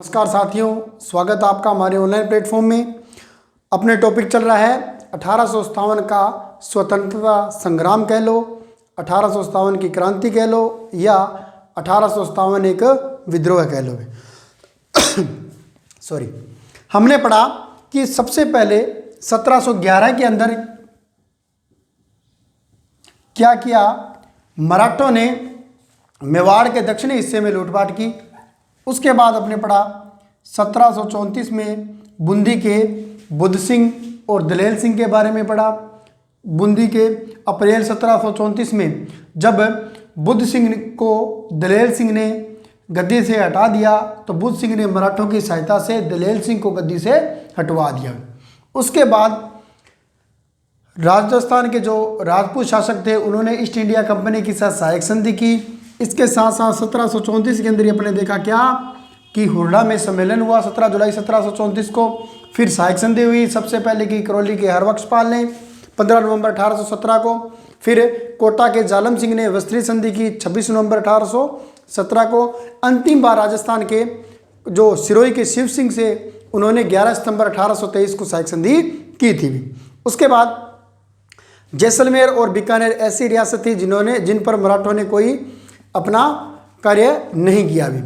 नमस्कार साथियों, स्वागत है आपका हमारे ऑनलाइन प्लेटफॉर्म में। अपने टॉपिक चल रहा है 1857 का स्वतंत्रता संग्राम कह लो, 1857 की क्रांति कह लो या 1857 एक विद्रोह कह लो। सॉरी, हमने पढ़ा कि सबसे पहले 1711 के अंदर क्या किया, मराठों ने मेवाड़ के दक्षिणी हिस्से में लूटपाट की। उसके बाद अपने पढ़ा 1734 में बूंदी के बुद्ध सिंह और दलेल सिंह के बारे में पढ़ा। बूंदी के अप्रैल 1734 में जब बुद्ध सिंह को दलेल सिंह ने गद्दी से हटा दिया तो बुद्ध सिंह ने मराठों की सहायता से दलेल सिंह को गद्दी से हटवा दिया। उसके बाद राजस्थान के जो राजपूत शासक थे उन्होंने ईस्ट इंडिया कंपनी के साथ सहायक संधि की। इसके साथ साथ 1734 के अंदर ही अपने देखा क्या कि हुरडा में सम्मेलन हुआ 17 जुलाई 1734 को। फिर सहायक संधि हुई, सबसे पहले की करौली के हरबख्शपाल ने 15 नवंबर 1817 को। फिर कोटा के जालम सिंह ने वस्त्री संधि की 26 नवंबर 1817 को। अंतिम बार राजस्थान के जो सिरोही के शिव सिंह से उन्होंने 11 सितंबर 1823 को सहायक संधि की थी। उसके बाद जैसलमेर और बीकानेर ऐसी रियासत थी जिन पर मराठों ने कोई अपना कार्य नहीं किया भी।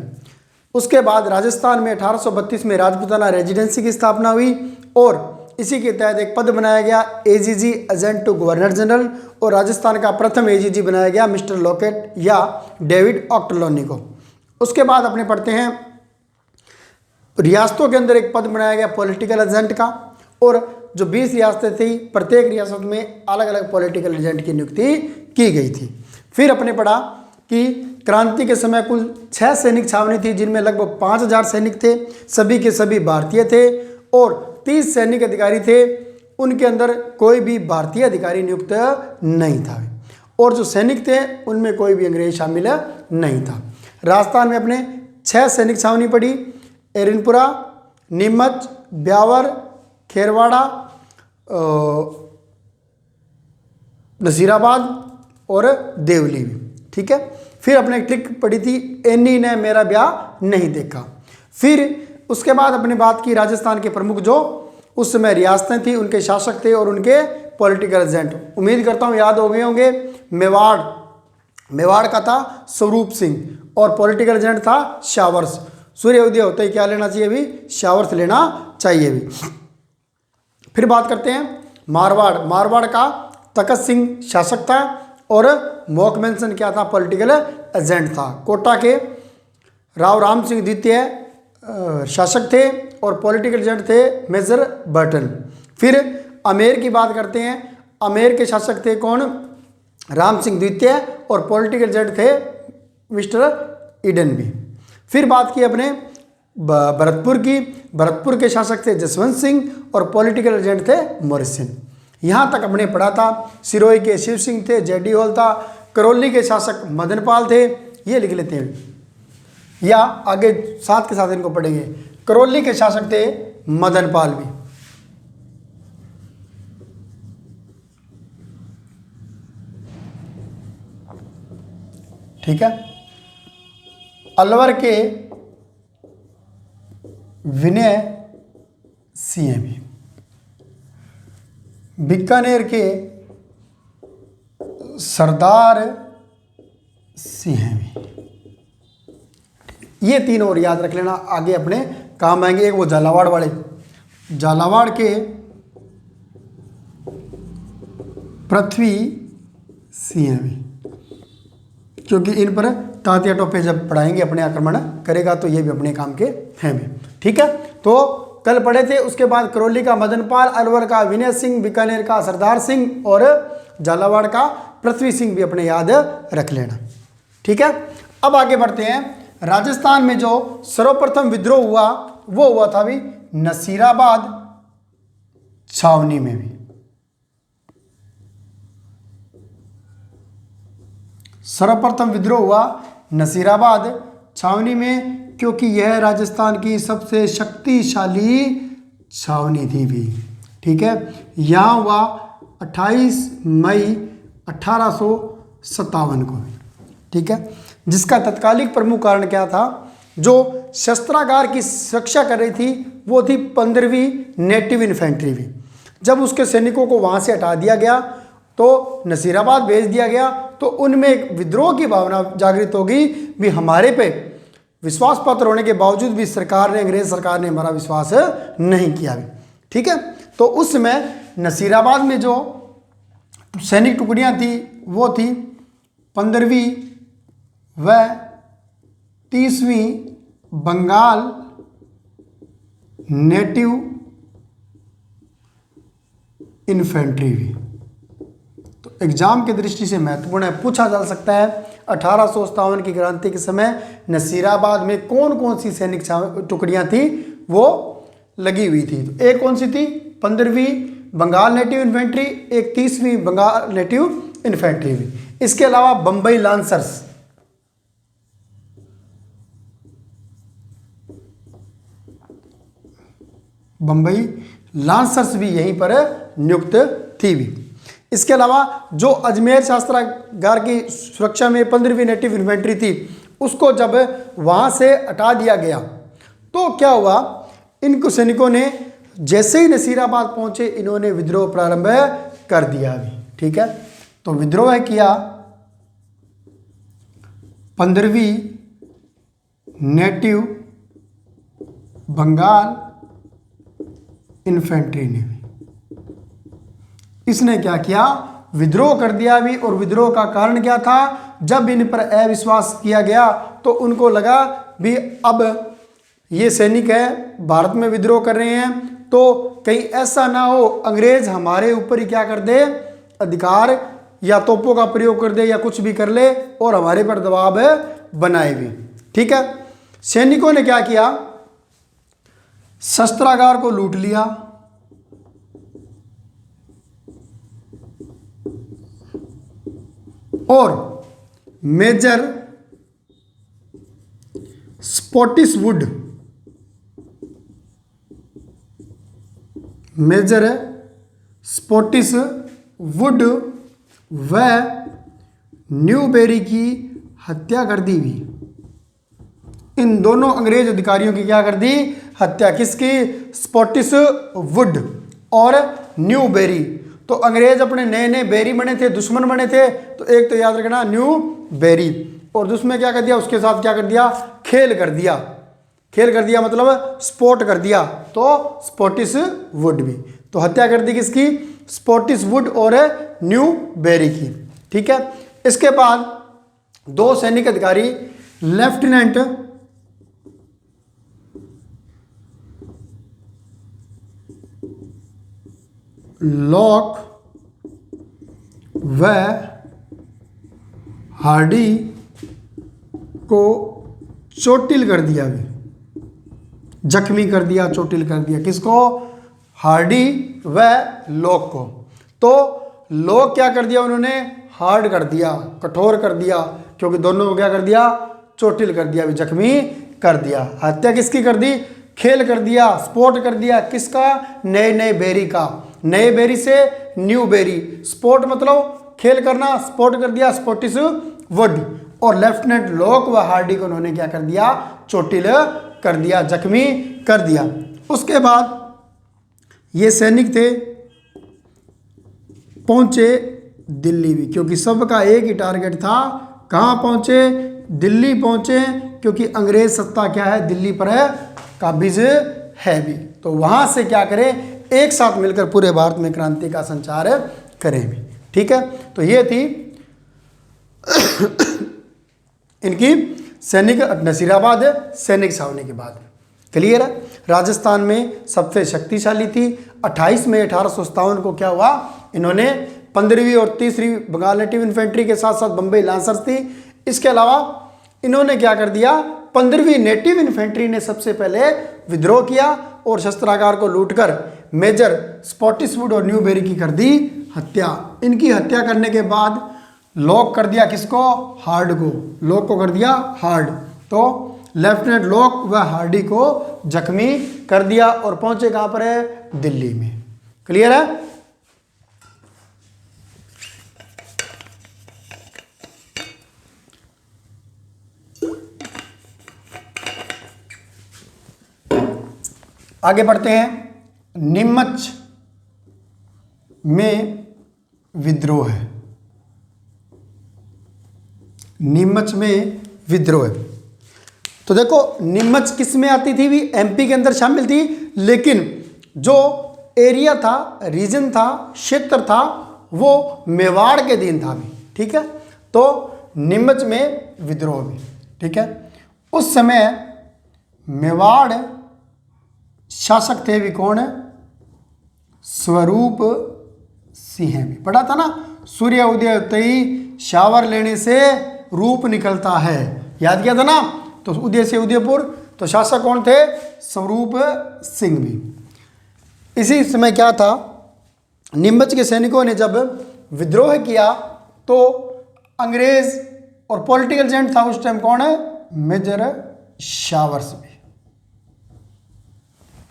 उसके बाद राजस्थान में 1832 में राजपूताना रेजिडेंसी की स्थापना हुई और इसी के तहत एक पद बनाया गया AGG, agent to governor general, और राजस्थान का प्रथम एजीजी बनाया गया मिस्टर लॉकेट या डेविड ऑक्टलोनी को। उसके बाद अपने पढ़ते हैं रियासतों के अंदर एक पद बनाया गया पॉलिटिकल एजेंट का, और जो 20 रियासतें थी प्रत्येक रियासत में अलग अलग पॉलिटिकल एजेंट की नियुक्ति की गई थी। फिर अपने पढ़ा कि क्रांति के समय कुल 6 सैनिक छावनी थी जिनमें लगभग 5000 सैनिक थे, सभी के सभी भारतीय थे, और 30 सैनिक अधिकारी थे, उनके अंदर कोई भी भारतीय अधिकारी नियुक्त नहीं था, और जो सैनिक थे उनमें कोई भी अंग्रेज शामिल नहीं था। राजस्थान में अपने 6 सैनिक छावनी पड़ी, एरनपुरा, नीमच, ब्यावर, खेरवाड़ा, नसीराबाद और देवली भी। ठीक है। फिर अपने एक ट्रिक पड़ी थी एनी ने मेरा ब्याह नहीं देखा। फिर उसके बाद अपने बात की राजस्थान के प्रमुख जो उस समय रियासतें थी, उनके शासक थे और उनके पॉलिटिकल एजेंट। उम्मीद करता हूँ याद हो गए होंगे। मेवाड़ का था स्वरूप सिंह और पॉलिटिकल एजेंट था शावर्स। सूर्य उदय होते ही क्या लेना चाहिए भी, शावर्स लेना चाहिए भी। फिर बात करते हैं मारवाड़ का तखत सिंह शासक था और मॉकमेंसन क्या था, पॉलिटिकल एजेंट था। कोटा के राव राम सिंह द्वितीय शासक थे और पॉलिटिकल एजेंट थे मेजर बर्टन। फिर अमेर की बात करते हैं, अमेर के शासक थे कौन, राम सिंह द्वितीय, और पॉलिटिकल एजेंट थे मिस्टर ईडन भी। फिर बात की अपने भरतपुर के शासक थे जसवंत सिंह और पॉलिटिकल एजेंट थे मोरिसन। यहाँ तक हमने पढ़ा था। सिरोही के शिव सिंह थे, जेडी हॉल था, करौली के शासक मदनपाल थे, ये लिख लेते हैं या आगे साथ के साथ इनको पढ़ेंगे। करौली के शासक थे मदनपाल भी। ठीक है। अलवर के विनय सिंह भी, बीकानेर के सरदार सिंह भी। ये तीन और याद रख लेना, आगे अपने काम आएंगे। एक वो झालावाड़ वाले, झालावाड़ के पृथ्वी सिंह भी, क्योंकि इन पर तांतिया टोपे जब पढ़ाएंगे अपने आक्रमण करेगा तो ये भी अपने काम के हैं भी। ठीक है। तो कल पढ़े थे। उसके बाद करौली का मदनपाल, अलवर का विनय सिंह, बीकानेर का सरदार सिंह और झालावाड़ का पृथ्वी सिंह भी अपने याद रख लेना। ठीक है। अब आगे बढ़ते हैं। राजस्थान में जो सर्वप्रथम विद्रोह हुआ वो हुआ था भी नसीराबाद छावनी में भी। सर्वप्रथम विद्रोह हुआ नसीराबाद छावनी में, क्योंकि यह राजस्थान की सबसे शक्तिशाली छावनी थी भी। ठीक है। यहाँ हुआ 28 मई 1857 को। ठीक है। जिसका तत्कालिक प्रमुख कारण क्या था, जो शस्त्रागार की सुरक्षा कर रही थी वो थी 15वीं नेटिव इन्फेंट्री भी। जब उसके सैनिकों को वहाँ से हटा दिया गया तो नसीराबाद भेज दिया गया, तो उनमें एक विद्रोह की भावना जागृत होगी भी हमारे पे विश्वास पात्र होने के बावजूद भी सरकार ने, अंग्रेज सरकार ने हमारा विश्वास नहीं किया भी। ठीक है, तो उस समय नसीराबाद में जो सैनिक टुकड़ियां थी वो थी 15वीं व 30वीं बंगाल नेटिव इन्फेंट्री भी। तो एग्जाम की दृष्टि से महत्वपूर्ण है, पूछा जा सकता है 1857 की क्रांति के समय नसीराबाद में कौन कौन सी सैनिक टुकड़ियां थी वो लगी हुई थी। तो एक कौन सी थी, 15वीं बंगाल नेटिव इन्फेंट्री, एक 30वीं बंगाल नेटिव इन्फेंट्री भी। इसके अलावा बंबई लांसर्स, बंबई लांसर्स भी यहीं पर नियुक्त थी भी। इसके अलावा जो अजमेर शस्त्रागार की सुरक्षा में 15वीं नेटिव इन्फेंट्री थी उसको जब वहां से हटा दिया गया तो क्या हुआ, इन सैनिकों ने जैसे ही नसीराबाद पहुंचे इन्होंने विद्रोह प्रारंभ कर दिया अभी। ठीक है, तो विद्रोह किया 15वीं नेटिव बंगाल इन्फेंट्री ने भी। इसने क्या किया, विद्रोह कर दिया भी। और विद्रोह का कारण क्या था, जब इन पर अविश्वास किया गया तो उनको लगा भी अब ये सैनिक है भारत में विद्रोह कर रहे हैं तो कहीं ऐसा ना हो अंग्रेज हमारे ऊपर ही क्या कर दे, अधिकार या तोपों का प्रयोग कर दे या कुछ भी कर ले और हमारे पर दबाव बनाए भी। ठीक है, सैनिकों ने क्या किया, शस्त्रागार को लूट लिया और मेजर स्पॉटिसवुड, मेजर स्पॉटिसवुड व न्यूबेरी की हत्या कर दी भी। इन दोनों अंग्रेज अधिकारियों की क्या कर दी, हत्या। किसकी, स्पॉटिसवुड और न्यूबेरी। तो अंग्रेज अपने नए नए बेरी बने थे, दुश्मन बने थे, तो एक तो याद रखना न्यूबेरी, और दुश्मन क्या कर दिया, उसके साथ क्या कर दिया, खेल कर दिया। खेल कर दिया मतलब स्पोर्ट कर दिया, तो स्पॉटिसवुड भी। तो हत्या कर दी किसकी, स्पॉटिसवुड और न्यूबेरी की। ठीक है, इसके बाद दो सैनिक अधिकारी लेफ्टिनेंट लॉक व हार्डी को चोटिल कर दिया भी, जख्मी कर दिया, चोटिल कर दिया। किसको, हार्डी व लॉक को। तो लॉक क्या कर दिया उन्होंने, हार्ड कर दिया, कठोर कर दिया, क्योंकि दोनों को क्या कर दिया, चोटिल कर दिया भी, जख्मी कर दिया। हत्या किसकी कर दी, खेल कर दिया, स्पोर्ट कर दिया। किसका, नए नए बेरी का, नए बेरी से न्यू बेरी। स्पोर्ट मतलब खेल करना, स्पोर्ट कर दिया स्पॉटिसवुड, और लेफ्टिनेंट लॉक व हार्डी को उन्होंने क्या कर दिया, चोटिल कर दिया, जख्मी कर दिया। उसके बाद ये सैनिक थे पहुंचे दिल्ली भी, क्योंकि सबका एक ही टारगेट था, कहाँ पहुंचे, दिल्ली पहुंचे, क्योंकि अंग्रेज सत्ता क्या है, दिल्ली पर है, काबिज है भी। तो वहां से क्या करें, एक साथ मिलकर पूरे भारत में क्रांति का संचार करें भी। ठीक है, तो ये थी इनकी सैनिक नसीराबाद सैनिक छावनी के बाद। क्लियर है, राजस्थान में सबसे शक्तिशाली थी। 28 मई 1857 को क्या हुआ, इन्होंने 15वीं और 30वीं बंगाल नेटिव इन्फेंट्री के साथ साथ बंबई लांसर्स थी। इसके अलावा इन्होंने क्या कर दिया, 15वीं नेटिव इन्फेंट्री ने सबसे पहले विद्रोह किया और शस्त्रागार को लूटकर मेजर स्पॉटिसवुड और न्यूबेरी की कर दी हत्या। इनकी हत्या करने के बाद लॉक कर दिया किसको, हार्ड को, लॉक को कर दिया हार्ड, तो लेफ्टिनेंट लॉक व हार्डी को जख्मी कर दिया और पहुंचे कहां पर है, दिल्ली में। क्लियर है। आगे बढ़ते हैं। नीमच में विद्रोह है। नीमच में विद्रोह। तो देखो नीमच किस में आती थी? भी एमपी के अंदर शामिल थी, लेकिन जो एरिया था, रीजन था, क्षेत्र था, वो मेवाड़ के अधीन था भी। ठीक है, तो नीमच में विद्रोह भी। ठीक है, उस समय मेवाड़ शासक थे भी कौन? स्वरूप सिंह। भी पढ़ा था ना, सूर्य उदय होते ही शावर लेने से रूप निकलता है, याद किया था ना। तो उदय से उदयपुर, तो शासक कौन थे? स्वरूप सिंह भी। इसी समय क्या था, नीमच के सैनिकों ने जब विद्रोह किया तो अंग्रेज और पॉलिटिकल एजेंट था उस टाइम कौन है? मेजर शावर्स भी।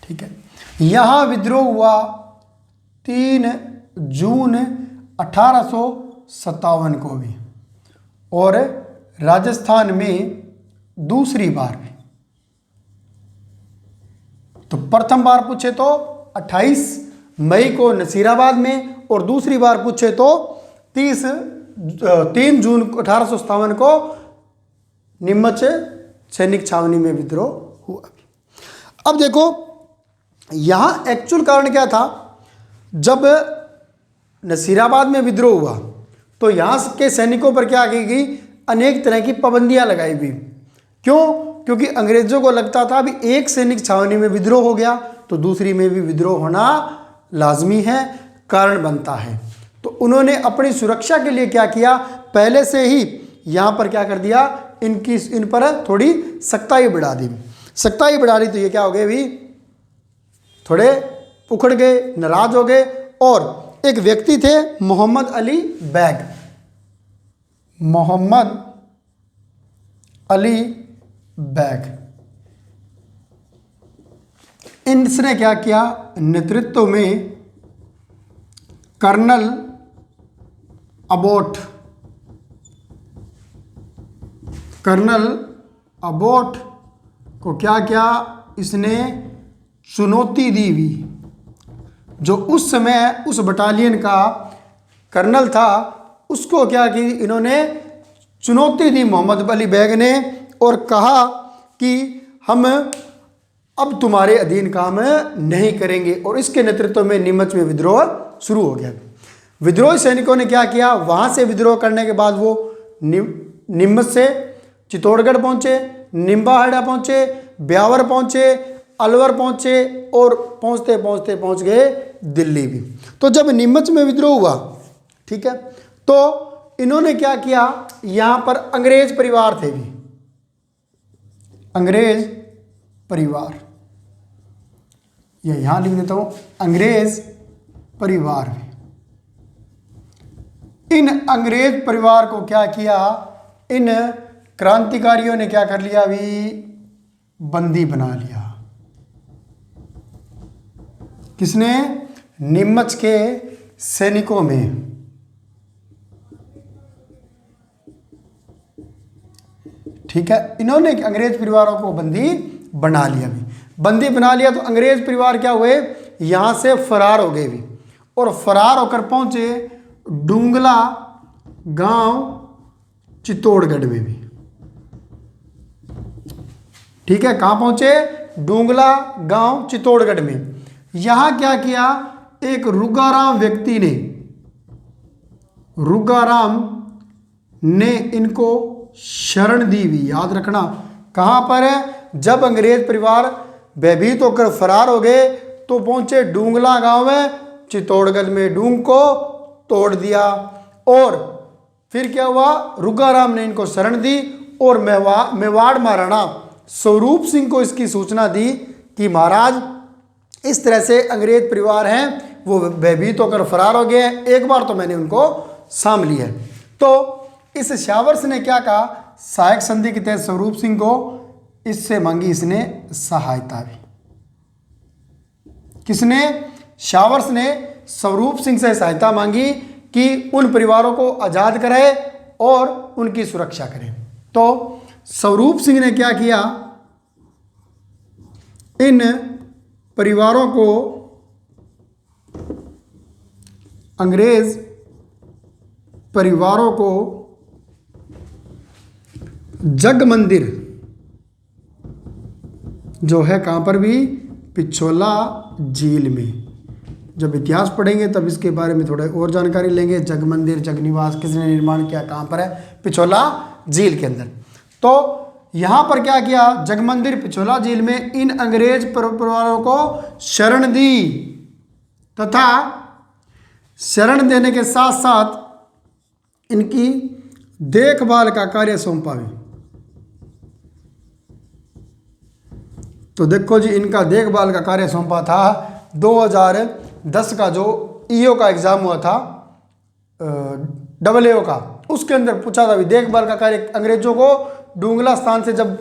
ठीक है, यहां विद्रोह हुआ 3 जून 1857 को भी, और राजस्थान में दूसरी बार भी। तो प्रथम बार पूछे तो 28 मई को नसीराबाद में, और दूसरी बार पूछे तो 3 जून 1857 को नीमच सैनिक छावनी में विद्रोह हुआ। अब देखो यहां एक्चुअल कारण क्या था? जब नसीराबाद में विद्रोह हुआ तो यहां के सैनिकों पर क्या की गई? अनेक तरह की पाबंदियां लगाई गई। क्यों? क्योंकि अंग्रेजों को लगता था अभी एक सैनिक छावनी में विद्रोह हो गया तो दूसरी में भी विद्रोह होना लाजमी है, कारण बनता है। तो उन्होंने अपनी सुरक्षा के लिए क्या किया? पहले से ही यहां पर क्या कर दिया? इन पर थोड़ी सख्ताई बढ़ा दी। सख्ताई बढ़ा दी तो ये क्या हो गए? भी थोड़े उखड़ गए, नाराज हो गए। और एक व्यक्ति थे मोहम्मद अली बैग। मोहम्मद अली बैग, इनसे क्या किया? नेतृत्व में कर्नल अबोट को क्या किया? इसने चुनौती दी हुई। जो उस समय उस बटालियन का कर्नल था उसको क्या की? इन्होंने चुनौती दी मोहम्मद अली बैग ने, और कहा कि हम अब तुम्हारे अधीन काम नहीं करेंगे। और इसके नेतृत्व में नीमच में विद्रोह शुरू हो गया। विद्रोही सैनिकों ने क्या किया? वहां से विद्रोह करने के बाद वो नीमच से चित्तौड़गढ़ पहुंचे, निम्बाहेड़ा पहुंचे, ब्यावर पहुंचे, अलवर पहुंचे, और पहुंचते पहुंचते पहुंच गए दिल्ली भी। तो जब नीमच में विद्रोह हुआ, ठीक है, तो इन्होंने क्या किया? यहां पर अंग्रेज परिवार थे भी, अंग्रेज परिवार, ये यहां लिख देता हूं, अंग्रेज परिवार भी। इन अंग्रेज परिवार को क्या किया? इन क्रांतिकारियों ने क्या कर लिया? अभी बंदी बना लिया। किसने? नीमच के सैनिकों में। ठीक है, इन्होंने अंग्रेज परिवारों को बंदी बना लिया भी। बंदी बना लिया तो अंग्रेज परिवार क्या हुए? यहां से फरार हो गए भी, और फरार होकर पहुंचे डूंगला गांव चित्तौड़गढ़ में भी। ठीक है, कहां पहुंचे? डूंगला गांव चित्तौड़गढ़ में। यहां क्या किया? एक रुगाराम व्यक्ति ने, रुगाराम ने इनको शरण दी हुई। याद रखना कहां पर है? जब अंग्रेज परिवार भयभीत होकर फरार हो गए तो पहुंचे डूंगला गांव में चित्तौड़गढ़ में, डूंग को तोड़ दिया। और फिर क्या हुआ? रुगाराम ने इनको शरण दी, और मेवाड़ महाराणा स्वरूप सिंह को इसकी सूचना दी कि महाराज इस तरह से अंग्रेज परिवार हैं, वो भयभीत होकर फरार हो गए हैं, एक बार तो मैंने उनको साम लिया है। तो इस शावर्स ने क्या कहा? सहायक संधि के तहत स्वरूप सिंह को इससे मांगी इसने सहायता भी। किसने? शावर्स ने स्वरूप सिंह से सहायता मांगी कि उन परिवारों को आजाद कराए और उनकी सुरक्षा करें। तो स्वरूप सिंह ने क्या किया? इन परिवारों को अंग्रेज परिवारों को जग मंदिर जो है कहाँ पर भी, पिछोला झील में। जब इतिहास पढ़ेंगे तब इसके बारे में थोड़ा और जानकारी लेंगे। जग मंदिर, जग निवास किसने निर्माण किया, कहाँ पर है, पिछोला झील के अंदर। तो यहाँ पर क्या किया, जग मंदिर पिछोला झील में इन अंग्रेज परिवारों को शरण दी तथा शरण देने के साथ साथ इनकी देखभाल का कार्य सौंपा भी। तो देखो जी, इनका देखभाल का कार्य सौंपा था। 2010 का जो ईओ का एग्जाम हुआ था, AAO का, उसके अंदर पूछा था भी देखभाल का कार्य। अंग्रेजों को डूंगला स्थान से जब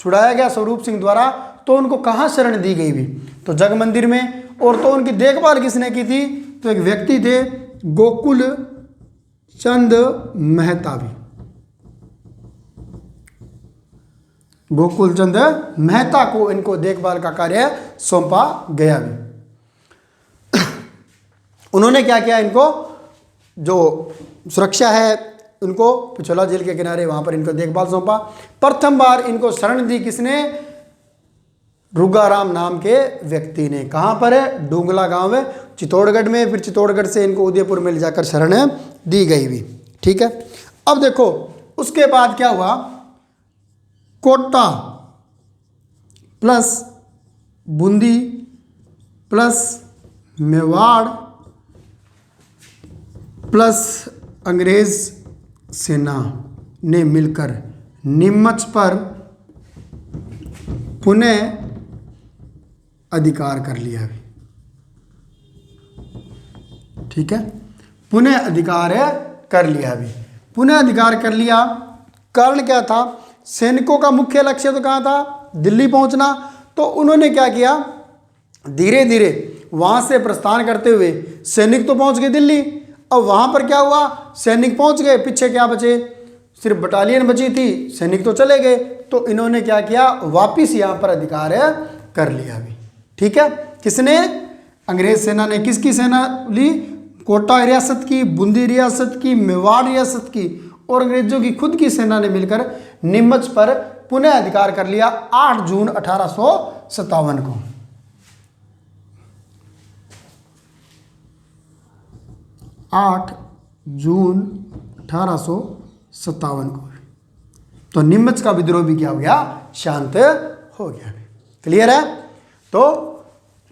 छुड़ाया गया स्वरूप सिंह द्वारा, तो उनको कहाँ शरण दी गई भी, तो जग मंदिर में। और तो उनकी देखभाल किसने की थी, तो एक व्यक्ति थे गोकुल चंद मेहता भी। गोकुल चंद मेहता को इनको देखभाल का कार्य सौंपा गया भी। उन्होंने क्या किया, इनको जो सुरक्षा है उनको पिछोला झील के किनारे वहां पर इनको देखभाल सौंपा। प्रथम बार इनको शरण दी किसने, रुगाराम नाम के व्यक्ति ने। कहां पर है, डूंगला गांव है चित्तौड़गढ़ में। फिर चित्तौड़गढ़ से इनको उदयपुर में ले जाकर शरण दी गई भी। ठीक है, अब देखो उसके बाद क्या हुआ, Kota plus Bundi plus Mewar plus अंग्रेज सेना ने मिलकर नीमच पर पुनः अधिकार कर लिया भी। ठीक है, पुनः अधिकार कर लिया भी। पुनः अधिकार कर लिया, कारण क्या था, सैनिकों का मुख्य लक्ष्य तो कहाँ था, दिल्ली पहुंचना। तो उन्होंने क्या किया, धीरे धीरे वहां से प्रस्थान करते हुए सैनिक तो पहुंच गए दिल्ली। अब वहां पर क्या हुआ, सैनिक पहुंच गए, पीछे क्या बचे, सिर्फ बटालियन बची थी, सैनिक तो चले गए। तो इन्होंने क्या किया, वापिस यहाँ पर अधिकार कर लिया भी। ठीक है, किसने, अंग्रेज सेना ने। किसकी सेना ली, कोटा रियासत की, बूंदी रियासत की, मेवाड़ रियासत की, और अंग्रेजों की खुद की सेना ने मिलकर नीमच पर पुनः अधिकार कर लिया 8 जून 1857 को। जून 1857 को तो नीमच का विद्रोह भी क्या हो गया, शांत हो गया। क्लियर है। तो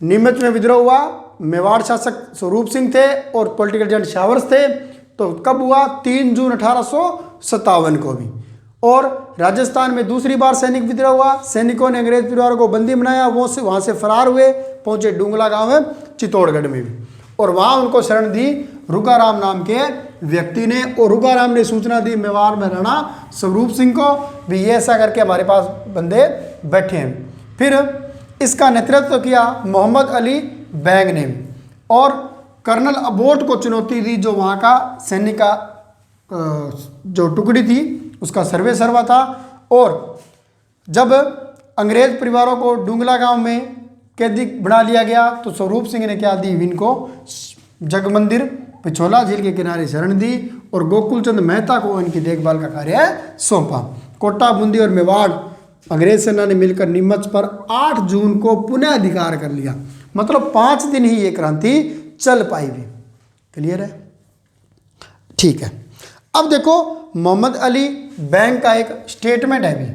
नीमच में विद्रोह हुआ, मेवाड़ शासक स्वरूप सिंह थे और पॉलिटिकल एजेंट शावर्स थे। तो कब हुआ, 3 जून 1857 को भी। और राजस्थान में दूसरी बार सैनिक विद्रोह हुआ, सैनिकों ने अंग्रेज परिवारों को बंदी बनाया, वो से वहाँ से फरार हुए, पहुंचे डूंगला गांव में चित्तौड़गढ़ में भी, और वहाँ उनको शरण दी रुगाराम नाम के व्यक्ति ने। और रुगाराम ने सूचना दी मेवाड़ में राणा स्वरूप सिंह को भी, ये ऐसा करके हमारे पास बंदे बैठे हैं। फिर इसका नेतृत्व किया मोहम्मद अली बैंग ने, और कर्नल अबोट को चुनौती दी, जो वहाँ का सैनिक का जो टुकड़ी थी उसका सर्वे सर्वा था। और जब अंग्रेज परिवारों को डूंगला गांव में कैदी बना लिया गया, तो स्वरूप सिंह ने क्या दी, इनको जग मंदिर पिछोला झील के किनारे शरण दी, और गोकुल चंद मेहता को इनकी देखभाल का कार्य सौंपा। कोटा, बूंदी और मेवाड़ अंग्रेज सेना ने मिलकर नीमच पर 8 जून को पुनः अधिकार कर लिया। मतलब 5 दिन ही ये क्रांति चल पाई भी। क्लियर है। ठीक है, अब देखो मोहम्मद अली बैंक का एक स्टेटमेंट है भी,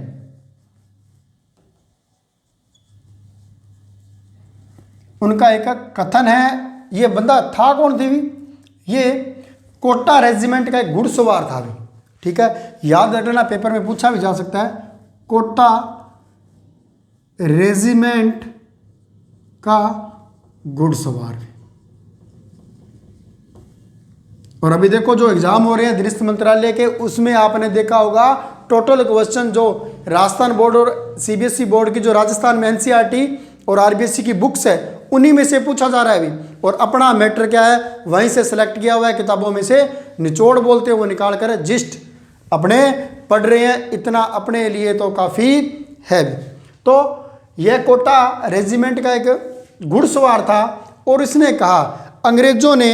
उनका एक कथन है। ये बंदा था कौन थे भी, ये कोटा रेजिमेंट का एक घुड़सवार था भी। ठीक है, याद रखना, पेपर में पूछा भी जा सकता है, कोटा रेजिमेंट का घुड़सवार। और अभी देखो जो एग्जाम हो रहे हैं गृह मंत्रालय के, उसमें आपने देखा होगा टोटल क्वेश्चन जो राजस्थान बोर्ड और सीबीएसई बोर्ड की जो राजस्थान में एनसीईआरटी और आरबीएसई की बुक्स है, उन्हीं में से पूछा जा रहा है अभी। और अपना मैटर क्या है, वहीं से सिलेक्ट किया हुआ है, किताबों में से निचोड़ बोलते हैं वो निकाल कर जिस्ट अपने पढ़ रहे हैं, इतना अपने लिए तो काफ़ी है। तो यह कोटा रेजिमेंट का एक घुड़सवार था और इसने कहा अंग्रेजों ने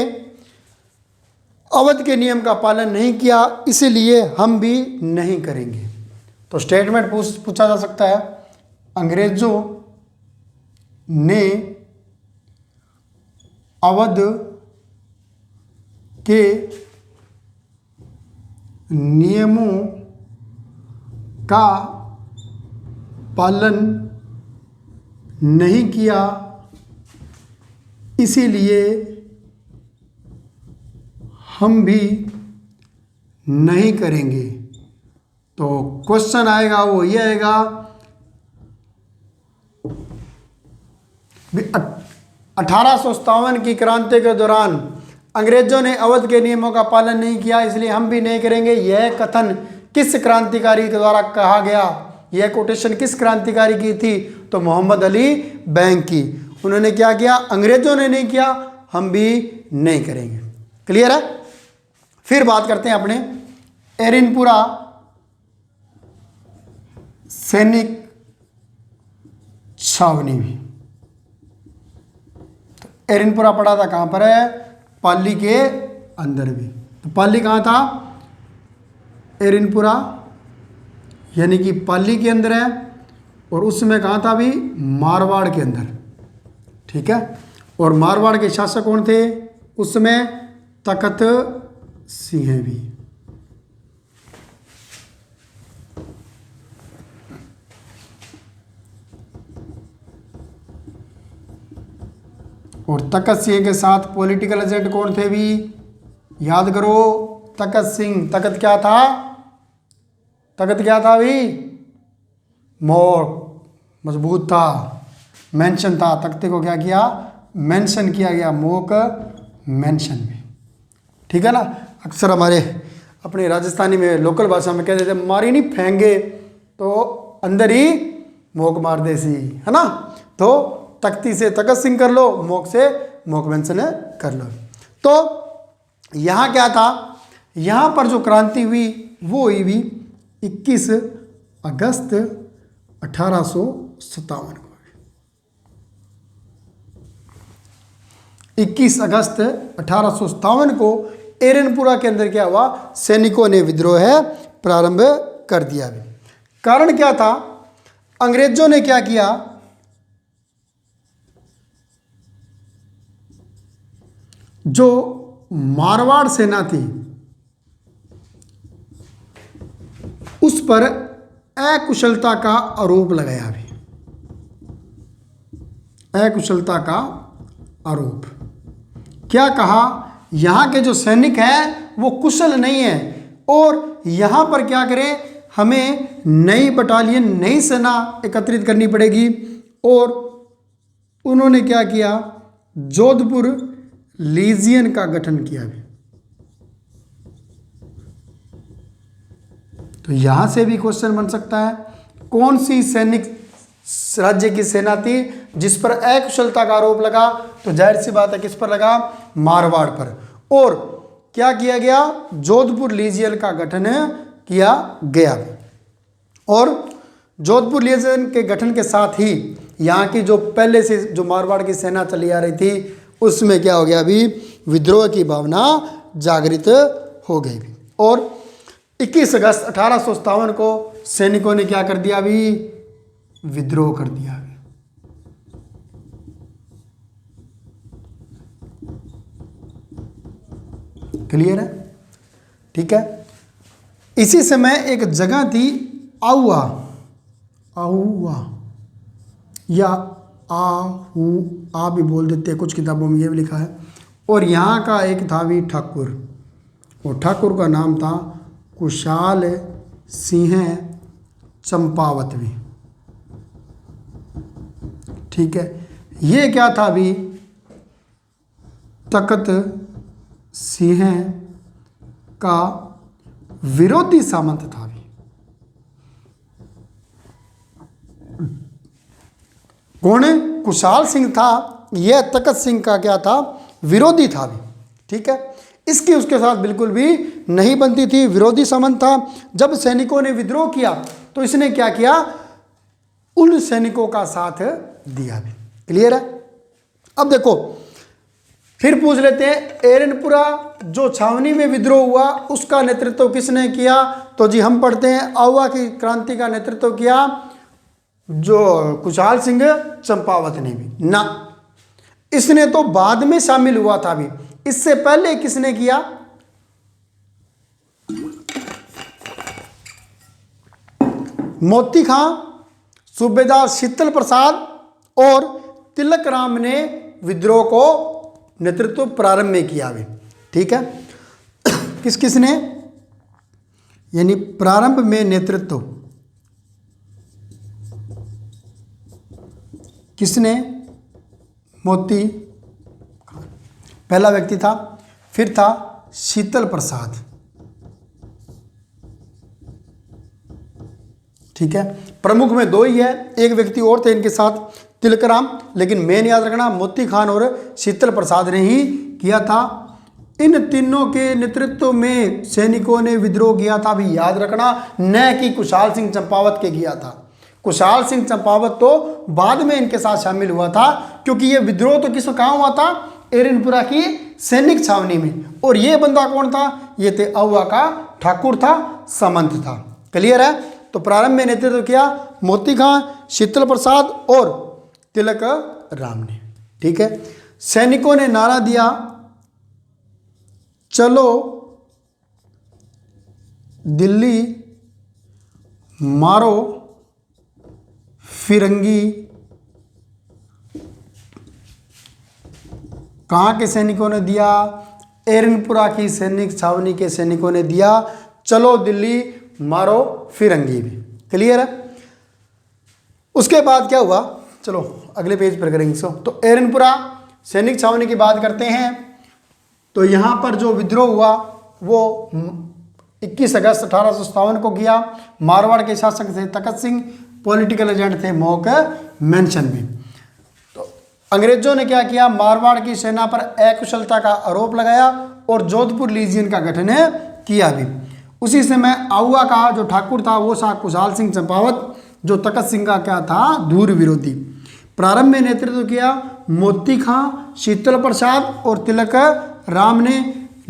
अवध के नियम का पालन नहीं किया, इसीलिए हम भी नहीं करेंगे। तो स्टेटमेंट पूछा जा सकता है, अंग्रेजों ने अवध के नियमों का पालन नहीं किया, इसीलिए हम भी नहीं करेंगे। तो क्वेश्चन आएगा वो ये आएगा, 1857 की क्रांति के दौरान अंग्रेजों ने अवध के नियमों का पालन नहीं किया, इसलिए हम भी नहीं करेंगे। यह कथन किस क्रांतिकारी के द्वारा कहा गया? यह कोटेशन किस क्रांतिकारी की थी? तो मोहम्मद अली बैंक की। उन्होंने क्या किया? अंग्रेजों ने नहीं किया, हम भी नहीं करेंगे। क्लियर है? फिर बात करते हैं अपने एरिनपुरा सैनिक छावनी भी। तो एरिनपुरा पड़ा था कहां पर है? पाली के अंदर भी। तो पाली कहां था? एरिनपुरा यानी कि पाली के अंदर है, और उसमें कहां था भी? मारवाड़ के अंदर। ठीक है। और मारवाड़ के शासक कौन थे उसमें? तखत सिंह भी। और तखत सिंह के साथ पॉलिटिकल एजेंट कौन थे भी? याद करो, तखत सिंह। तखत क्या था? तखत क्या था भी? मोर मजबूत था, मेंशन था। तख्ते को क्या किया? मेंशन किया गया, मोक मेंशन में। ठीक है ना। अक्सर हमारे अपने राजस्थानी में लोकल भाषा में कहते थे मारी नहीं फेंगे तो अंदर ही मोक मार दे सी, है ना। तो तख्ती से तखत सिंह कर लो, मोक से मोक मेंशन कर लो। तो यहाँ क्या था? यहाँ पर जो क्रांति हुई वो हुई भी 21 अगस्त 1857 को। 21 अगस्त 1857 को एरनपुरा के अंदर क्या हुआ? सैनिकों ने विद्रोह प्रारंभ कर दिया। कारण क्या था? अंग्रेजों ने क्या किया? जो मारवाड़ सेना थी उस पर अकुशलता का आरोप लगाया। भी अकुशलता का आरोप। क्या कहा? यहाँ के जो सैनिक हैं वो कुशल नहीं है, और यहाँ पर क्या करें? हमें नई बटालियन, नई सेना एकत्रित करनी पड़ेगी। और उन्होंने क्या किया? जोधपुर लीजियन का गठन किया। भी तो यहां से भी क्वेश्चन बन सकता है, कौन सी सैनिक राज्य की सेना थी जिस पर अकुशलता का आरोप लगा? तो जाहिर सी बात है किस पर लगा? मारवाड़ पर। और क्या किया गया? जोधपुर लीजियन का गठन किया गया। और जोधपुर लीजियन के गठन के साथ ही यहाँ की जो पहले से जो मारवाड़ की सेना चली आ रही थी उसमें क्या हो गया? अभी विद्रोह की भावना जागृत हो गई। और 21 अगस्त 1857 को सैनिकों ने क्या कर दिया? अभी विद्रोह कर दिया। क्लियर है? ठीक है। इसी समय एक जगह थी आहुआ, आहुआ या आहू आ भी बोल देते हैं, कुछ किताबों में ये भी लिखा है। और यहाँ का एक था भी ठाकुर, और ठाकुर का नाम था कुशाल सिंह चंपावत भी। ठीक है। ये क्या था? भी तखत सिंह का विरोधी सामंत था। भी कौन? कुशाल सिंह था। यह तखत सिंह का क्या था? विरोधी था। भी ठीक है। इसकी उसके साथ बिल्कुल भी नहीं बनती थी, विरोधी संबंध था। जब सैनिकों ने विद्रोह किया तो इसने क्या किया? उन सैनिकों का साथ दिया। भी क्लियर है? अब देखो फिर पूछ लेते हैं, एरनपुरा जो छावनी में विद्रोह हुआ उसका नेतृत्व किसने किया? तो जी हम पढ़ते हैं आउवा की क्रांति का नेतृत्व किया जो कुशाल सिंह चंपावत ने भी ना, इसने तो बाद में शामिल हुआ था भी, इससे पहले किसने किया? मोती खां, सूबेदार शीतल प्रसाद और तिलक राम ने विद्रोह को नेतृत्व प्रारंभ में किया भी। ठीक है, किस किसने, यानी प्रारंभ में नेतृत्व किसने? मोती पहला व्यक्ति था, फिर था शीतल प्रसाद। ठीक है, प्रमुख में दो ही है, एक व्यक्ति और थे इनके साथ तिलकराम, लेकिन मेन याद रखना मोती खान और शीतल प्रसाद ने ही किया था। इन तीनों के नेतृत्व में सैनिकों ने विद्रोह किया था भी, याद रखना, न कि कुशाल सिंह चंपावत के किया था। कुशाल सिंह चंपावत तो बाद में इनके साथ शामिल हुआ था, क्योंकि ये विद्रोह तो किस कहाँ हुआ था? एरनपुरा की सैनिक छावनी में। और ये बंदा कौन था? ये थे आउवा का ठाकुर था, सामंत था। क्लियर है? तो प्रारंभ में नेतृत्व किया मोती खां, शीतल प्रसाद और तिलक राम ने। ठीक है, सैनिकों ने नारा दिया, चलो दिल्ली मारो फिरंगी। कहाँ के सैनिकों ने दिया? एरनपुरा की सैनिक छावनी के सैनिकों ने दिया, चलो दिल्ली मारो फिरंगी भी। क्लियर है? उसके बाद क्या हुआ, चलो अगले पेज पर करेंगे इसको। तो एरनपुरा सैनिक छावनी की बात करते हैं। तो यहाँ पर जो विद्रोह हुआ वो 21 अगस्त 1857 को किया। मारवाड़ के शासक थे तखत सिंह, पॉलिटिकल एजेंट थे मोक मेंशन में। तो अंग्रेजों ने क्या किया? मारवाड़ की सेना पर अकुशलता का आरोप लगाया और जोधपुर लीजियन का गठन किया भी। उसी समय आउवा का जो ठाकुर था वो था कुशाल सिंह चंपावत, जो तखत सिंह का क्या था? धूर विरोधी। प्रारंभ में नेतृत्व किया मोती खां, शीतल प्रसाद और तिलक राम ने।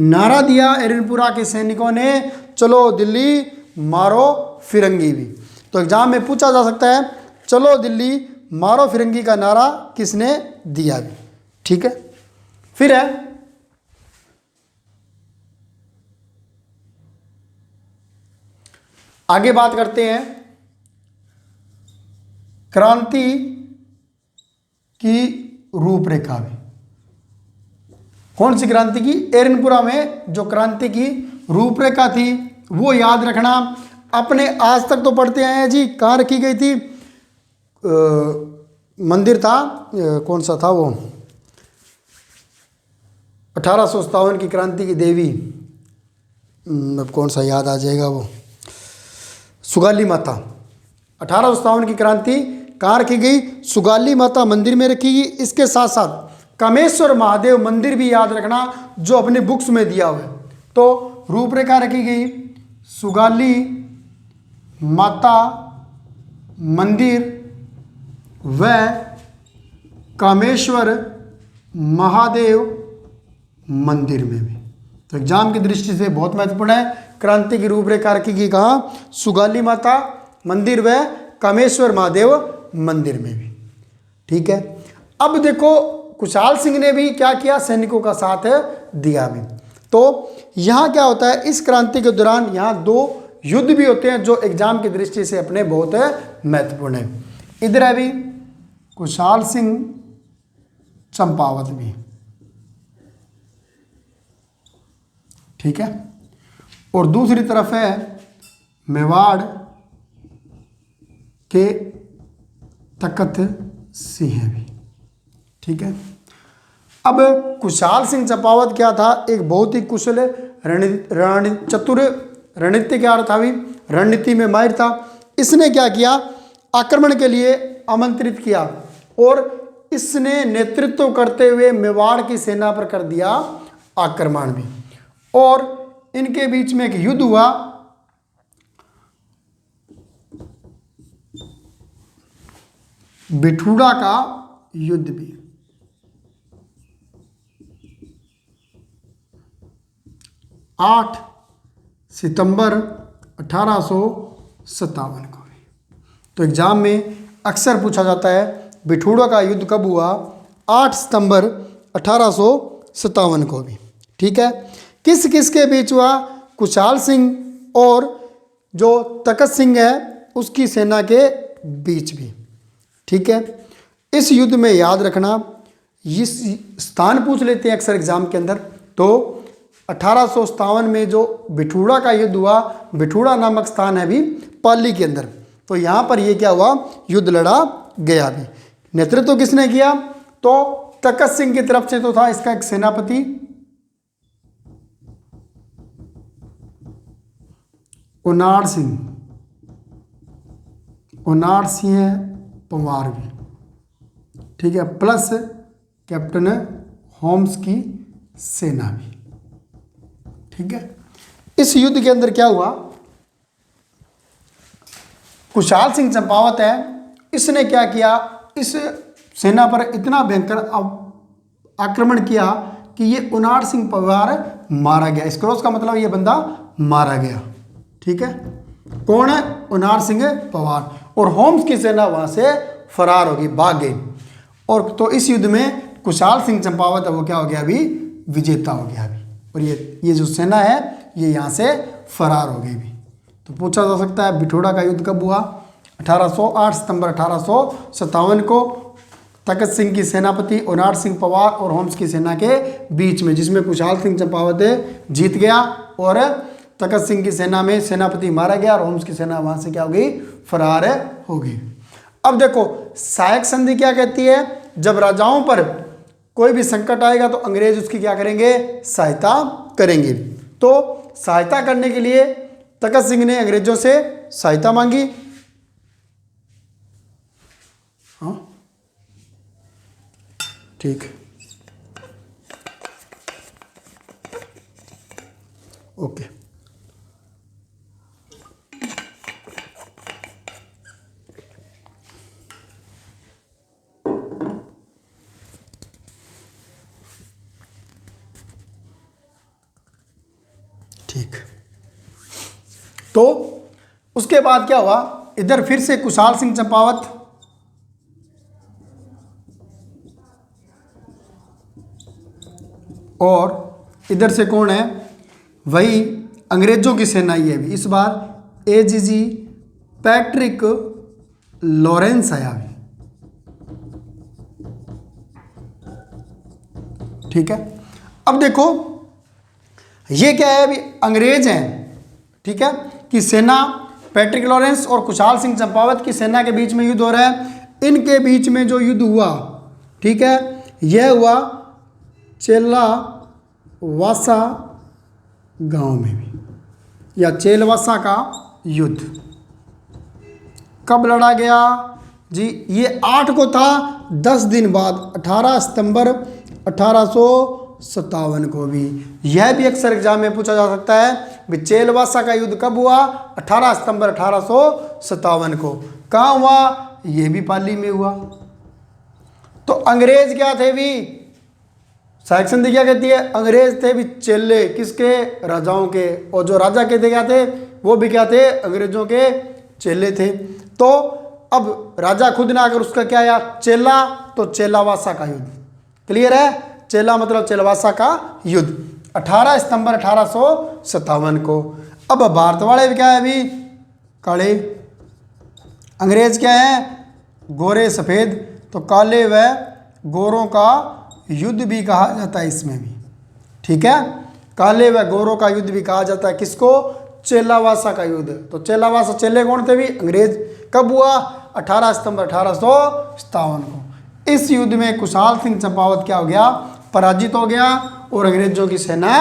नारा दिया एरनपुरा के सैनिकों ने, चलो दिल्ली मारो फिरंगी भी। तो एग्जाम में पूछा जा सकता है, चलो दिल्ली मारो फिरंगी का नारा किसने दिया भी। ठीक है, फिर है आगे बात करते हैं क्रांति की रूपरेखा में। कौन सी क्रांति की? एरनपुरा में जो क्रांति की रूपरेखा थी वो याद रखना। अपने आज तक तो पढ़ते आए हैं जी, कहाँ रखी गई थी? मंदिर था, कौन सा था वो? 1857 की क्रांति की देवी, अब कौन सा याद आ जाएगा वो, सुगाली माता। 1857 की क्रांति कहाँ रखी गई? सुगाली माता मंदिर में रखी गई। इसके साथ साथ कामेश्वर महादेव मंदिर भी याद रखना, जो अपने बुक्स में दिया हुआ है। तो रूपरेखा रखी गई सुगाली माता मंदिर व कामेश्वर महादेव मंदिर में भी। तो एग्जाम की दृष्टि से बहुत महत्वपूर्ण है। क्रांति की रूपरेखा रखी गई कहाँ? सुगाली माता मंदिर व कामेश्वर महादेव मंदिर में भी। ठीक है, अब देखो कुशाल सिंह ने भी क्या किया? सैनिकों का साथ दिया भी। तो यहाँ क्या होता है, इस क्रांति के दौरान यहाँ दो युद्ध भी होते हैं जो एग्जाम की दृष्टि से अपने बहुत महत्वपूर्ण है। इधर है भी कुशाल सिंह चंपावत भी। ठीक है, और दूसरी तरफ है मेवाड़ के तखत सिंह भी। ठीक है, अब कुशाल सिंह चंपावत क्या था? एक बहुत ही कुशल चतुर रणनीतिकार था भी, रणनीति में माहिर था। इसने क्या किया? आक्रमण के लिए आमंत्रित किया और इसने नेतृत्व करते हुए मेवाड़ की सेना पर कर दिया आक्रमण भी। और इनके बीच में एक युद्ध हुआ, बिठूड़ा का युद्ध भी। 8 सितंबर 1857 को भी। तो एग्जाम में अक्सर पूछा जाता है बिठूड़ा का युद्ध कब हुआ, 8 सितंबर 1857 को भी। ठीक है, किस किस के बीच हुआ, कुशाल सिंह और जो तखत सिंह है उसकी सेना के बीच भी। ठीक है, इस युद्ध में याद रखना, इस स्थान पूछ लेते हैं अक्सर एग्जाम के अंदर। तो 1857 में जो बिठूड़ा का युद्ध हुआ, बिठूड़ा नामक स्थान है भी पाली के अंदर, तो यहाँ पर ये क्या हुआ, युद्ध लड़ा गया भी। नेतृत्व किसने किया, तो तखत सिंह की तरफ से तो था इसका एक सेनापति उनाड़ सिंह पंवार भी। ठीक है, प्लस कैप्टन होम्स की सेना भी। ठीक है, इस युद्ध के अंदर क्या हुआ, कुशाल सिंह चंपावत है, इसने क्या किया, इस सेना पर इतना भयंकर आक्रमण किया कि ये उनाड़ सिंह पंवार मारा गया। इस क्रॉस का मतलब ये बंदा मारा गया। ठीक है, कौन है, उनाड़ सिंह पंवार, और होम्स की सेना वहां से फरार होगी, भाग गई। और तो इस युद्ध में कुशाल सिंह चंपावत है वो क्या हो गया, अभी विजेता हो गया अभी, और ये जो सेना है ये यहाँ से फरार हो गई भी। तो पूछा जा सकता है बिठूड़ा का युद्ध कब हुआ, 8 सितंबर 1857 को तखत सिंह की सेनापति उनाड़ सिंह पंवार और होम्स की सेना के बीच में, जिसमें कुशाल सिंह चंपावत जीत गया और तखत सिंह की सेना में सेनापति मारा गया और होम्स की सेना वहां से क्या हो गई, फरार हो गई। अब देखो सहायक संधि क्या कहती है, जब राजाओं पर कोई भी संकट आएगा तो अंग्रेज उसकी क्या करेंगे, सहायता करेंगे। तो सहायता करने के लिए तखत सिंह ने अंग्रेजों से सहायता मांगी। हाँ ठीक, ओके। ठीक, तो उसके बाद क्या हुआ, इधर फिर से कुशाल सिंह चंपावत और इधर से कौन है, वही अंग्रेजों की सेना ही है भी। इस बार एजीजी पैट्रिक लॉरेंस आया भी। ठीक है, अब देखो ये क्या है, अभी अंग्रेज हैं, ठीक है, कि सेना पैट्रिक लॉरेंस और कुशाल सिंह चंपावत की सेना के बीच में युद्ध हो रहा है। इनके बीच में जो युद्ध हुआ, ठीक है, यह हुआ चेलावासा गांव में भी, या चेलवासा का युद्ध। कब लड़ा गया जी, ये 8 को था, 10 दिन बाद 18 सितंबर 1857 को भी। यह भी अक्सर एग्जाम में पूछा जा सकता है भी, चेलवासा का युद्ध कब हुआ, 18 सितंबर 1857 को। कहाँ हुआ, यह भी पाली में हुआ। तो अंग्रेज क्या थे भी, सहायक संधि क्या कहती है, अंग्रेज थे भी चेले किसके, राजाओं के, और जो राजा के थे क्या थे, वो भी क्या थे, अंग्रेजों के चेले थे। तो अब राजा खुद ना अगर उसका क्या यार चेला, तो चेलावासा का युद्ध। क्लियर है, चेला मतलब चेलवासा का युद्ध 18 सितंबर 1857 को। अब भारत वाले क्या है अभी, काले, अंग्रेज क्या है, गोरे सफ़ेद, तो काले व गोरों का युद्ध भी कहा जाता है इसमें भी। ठीक है, काले व गोरों का युद्ध भी कहा जाता है किसको, चेलावासा का युद्ध। तो चेलावासा, चेले कौन थे भी, अंग्रेज। कब हुआ, 18 सितंबर 1857 को। इस युद्ध में कुशाल सिंह चंपावत क्या हो गया, पराजित हो गया और अंग्रेजों की सेना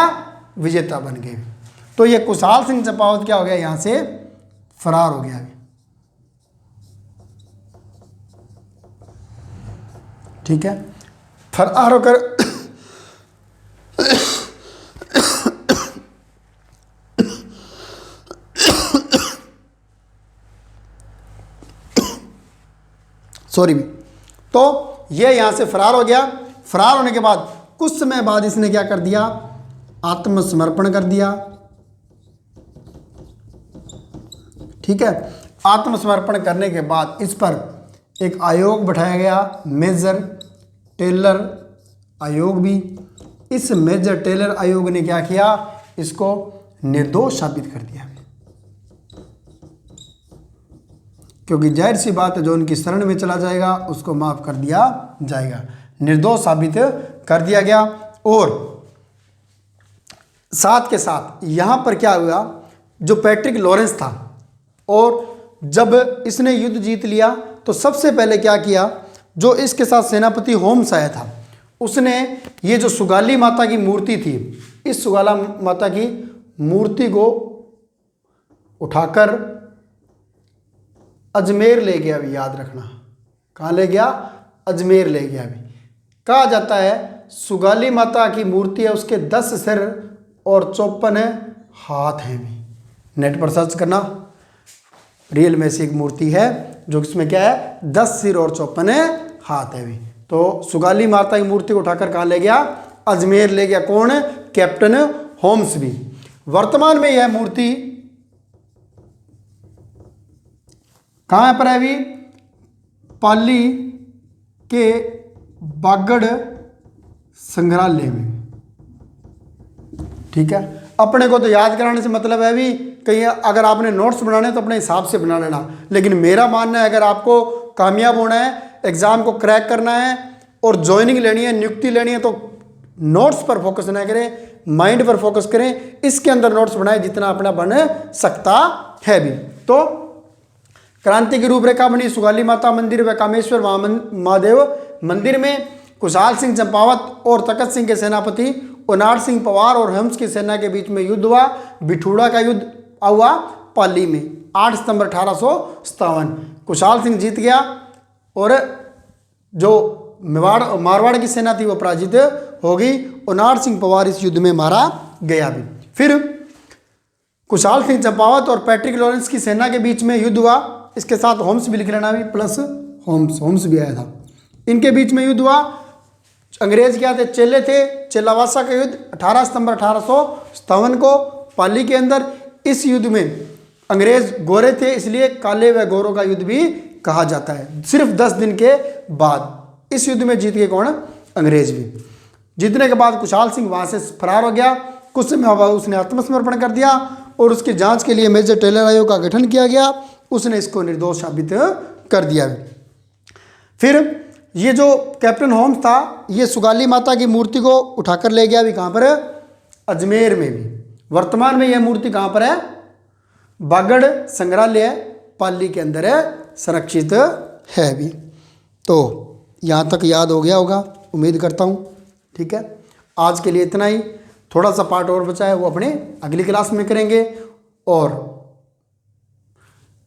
विजेता बन गई। तो ये कुशाल सिंह चंपावत क्या हो गया, यहां से फरार हो गया। ठीक है, फरार होकर सॉरी, तो ये यहां से फरार हो गया। फरार होने के बाद कुछ समय बाद इसने क्या कर दिया, आत्मसमर्पण कर दिया। ठीक है, आत्मसमर्पण करने के बाद इस पर एक आयोग बैठाया गया, मेजर टेलर आयोग भी। इस मेजर टेलर आयोग ने क्या किया, इसको निर्दोष साबित कर दिया, क्योंकि जाहिर सी बात है जो उनकी शरण में चला जाएगा उसको माफ कर दिया जाएगा। निर्दोष साबित कर दिया गया। और साथ के साथ यहाँ पर क्या हुआ, जो पैट्रिक लॉरेंस था, और जब इसने युद्ध जीत लिया तो सबसे पहले क्या किया, जो इसके साथ सेनापति होम्स आया था, उसने ये जो सुगाली माता की मूर्ति थी, इस सुगाला माता की मूर्ति को उठाकर अजमेर ले गया भी, याद रखना, कहाँ ले गया, अजमेर ले गया भी। कहा जाता है सुगाली माता की मूर्ति है, उसके 10 सिर और 54 हाथ हैं भी। नेट पर सर्च करना, रियल में से एक मूर्ति है जो इसमें क्या है, 10 सिर और 54 हाथ है भी। तो सुगाली माता की मूर्ति को उठाकर कहाँ ले गया, अजमेर ले गया। कौन, कैप्टन होम्स भी। वर्तमान में यह मूर्ति कहाँ पर है अभी, पाली के बागड़ संग्रहालय में। ठीक है, अपने को तो याद कराने से मतलब है अभी, कहीं अगर आपने नोट्स बनाने तो अपने हिसाब से बना लेना, लेकिन मेरा मानना है अगर आपको कामयाब होना है, एग्जाम को क्रैक करना है और ज्वाइनिंग लेनी है, नियुक्ति लेनी है, तो नोट्स पर फोकस ना करें, माइंड पर फोकस करें। इसके अंदर नोट्स बनाए जितना अपना बन सकता है भी। तो क्रांति की रूपरेखा बनी सुगाली माता मंदिर व कामेश्वर महादेव मंदिर में। कुशाल सिंह चंपावत और तखत सिंह के सेनापति उनार सिंह पवार और हम्स की सेना के बीच में युद्ध हुआ। बिठूड़ा का युद्ध हुआ पाली में 8 सितंबर 1857। कुशाल सिंह जीत गया और जो मारवाड़ की सेना थी वो पराजित हो गई। उनार सिंह पवार इस युद्ध में मारा गया भी। फिर कुशाल सिंह चंपावत और पैट्रिक लॉरेंस की सेना के बीच में युद्ध हुआ। इसके साथ होम्स भी लिख लेना भी, प्लस होम्स भी आया था। इनके बीच में युद्ध हुआ। अंग्रेज क्या थे, चेले थे। चेलावासा का युद्ध 18 सितंबर 1857 को पाली के अंदर। इस युद्ध में अंग्रेज गोरे थे, इसलिए काले व गोरों का युद्ध भी कहा जाता है। सिर्फ 10 दिन के बाद इस युद्ध में जीत गए कौन, अंग्रेज भी। जीतने के बाद कुशाल सिंह वहां से फरार हो गया। कुछ समय बाद उसने आत्मसमर्पण कर दिया और उसकी जांच के लिए मेजर टेलर आयोग का गठन किया गया। उसने इसको निर्दोष साबित कर दिया। फिर ये जो कैप्टन होम्स था, ये सुगाली माता की मूर्ति को उठाकर ले गया भी, कहाँ पर, अजमेर में भी। वर्तमान में यह मूर्ति कहाँ पर है, बागड़ संग्रहालय पाली के अंदर है, संरक्षित है भी। तो यहाँ तक याद हो गया होगा, उम्मीद करता हूँ। ठीक है, आज के लिए इतना ही। थोड़ा सा पार्ट और बचा है, वो अपने अगली क्लास में करेंगे। और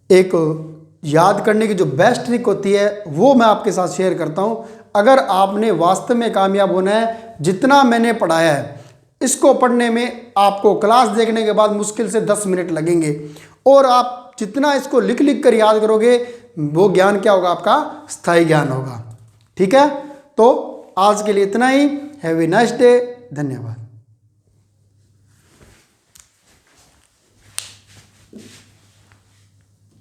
एक याद करने की जो बेस्ट ट्रिक होती है वो मैं आपके साथ शेयर करता हूँ। अगर आपने वास्तव में कामयाब होना है, जितना मैंने पढ़ाया है इसको पढ़ने में आपको क्लास देखने के बाद मुश्किल से 10 मिनट लगेंगे, और आप जितना इसको लिख लिख कर याद करोगे वो ज्ञान क्या होगा, आपका स्थायी ज्ञान होगा। ठीक है, तो आज के लिए इतना ही। Have a nice day. धन्यवाद।